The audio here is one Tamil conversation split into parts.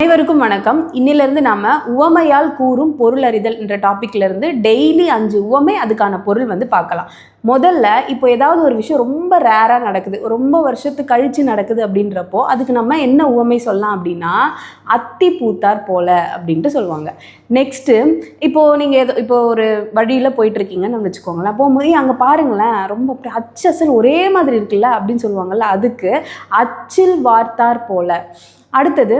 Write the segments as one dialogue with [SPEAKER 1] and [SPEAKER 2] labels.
[SPEAKER 1] அனைவருக்கும் வணக்கம். இன்னிலிருந்து நாம உவமையால் கூறும் பொருள் அறிதல் என்ற டாபிக்ல இருந்து டெய்லி 5 உவமை அதுக்கான பொருள் பார்க்கலாம். முதல்ல இப்போ ஏதாவது ஒரு விஷயம் ரொம்ப ரேரா நடக்குது, ரொம்ப வருஷத்துக்கு கழிச்சு நடக்குது அப்படின்றப்போ அதுக்கு நம்ம என்ன உவமை சொல்லலாம் அப்படின்னா அத்தி பூத்தார் போல அப்படின்ட்டு சொல்லுவாங்க. நெக்ஸ்ட்டு இப்போ நீங்கள் இப்போ ஒரு வழியில் போயிட்டு இருக்கீங்கன்னு வச்சுக்கோங்களேன். போகும்போது அங்கே பாருங்களேன் ரொம்ப அச்சசல் ஒரே மாதிரி இருக்குல்ல அப்படின்னு சொல்லுவாங்கல்ல, அதுக்கு அச்சில் வார்த்தார் போல. அடுத்தது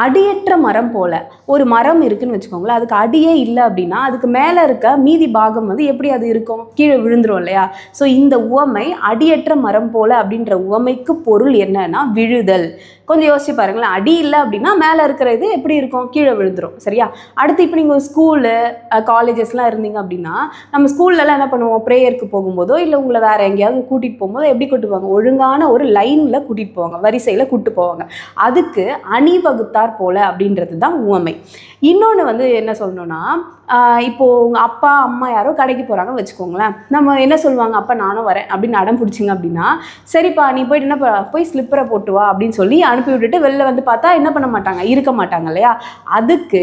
[SPEAKER 1] அடியற்ற மரம் போல. ஒரு மரம் இருக்குன்னு வச்சுக்கோங்களேன், அதுக்கு அடியே இல்லை அப்படின்னா அதுக்கு மேலே இருக்க மீதி பாகம் எப்படி அது இருக்கும், கீழே விழுந்துரும் இல்லையா? ஸோ இந்த உவமை அடியற்ற மரம் போல அப்படின்ற உவமைக்கு பொருள் என்னன்னா விழுதல். கொஞ்சம் யோசிச்சு பாருங்களேன், அடி இல்லை அப்படின்னா மேலே இருக்கிற இது எப்படி இருக்கும், கீழே விழுந்துரும். சரியா? அடுத்து இப்போ நீங்கள் ஸ்கூலு காலேஜஸ்லாம் இருந்தீங்க அப்படின்னா நம்ம ஸ்கூல்லலாம் என்ன பண்ணுவோம், ப்ரேயருக்கு போகும்போதோ இல்லை உங்களை வேறு எங்கேயாவது கூட்டிகிட்டு போகும்போது எப்படி கூப்பிட்டு போவாங்க, ஒழுங்கான ஒரு லைனில் கூட்டிகிட்டு போவாங்க, வரிசையில் கூப்பிட்டு போவாங்க. அதுக்கு அணிவகுத்தார் போல அப்படின்றது தான் உவமை. இன்னொன்று என்ன சொல்லணும்னா, இப்போது உங்கள் அப்பா அம்மா யாரோ கடைக்கு போகிறாங்கன்னு வச்சுக்கோங்களேன். நம்ம என்ன சொல்லுவாங்க, அப்பா நானும் வரேன் அப்படின்னு அடம் பிடிச்சிங்க அப்படின்னா, சரிப்பா நீ போயிட்டு என்ன போய் ஸ்லிப்பரை போட்டு வா அப்படின்னு சொல்லி அனுப்பி விட்டுட்டு வெளில பார்த்தா என்ன பண்ண மாட்டாங்க, இருக்க மாட்டாங்க இல்லையா? அதுக்கு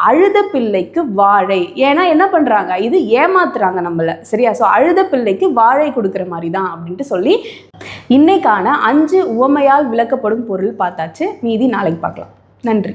[SPEAKER 1] அழுத பிள்ளைக்கு வாழை. ஏன்னா என்ன பண்ணுறாங்க, இது ஏமாத்துறாங்க நம்மளை. சரியா? ஸோ அழுத பிள்ளைக்கு வாழை கொடுக்குற மாதிரி தான் அப்படின்ட்டு சொல்லி இன்னைக்கான 5 உவமையால் விளக்கப்படும் பொருள் பார்த்தாச்சு. மீதி நாளைக்கு பார்க்கலாம். நன்றி.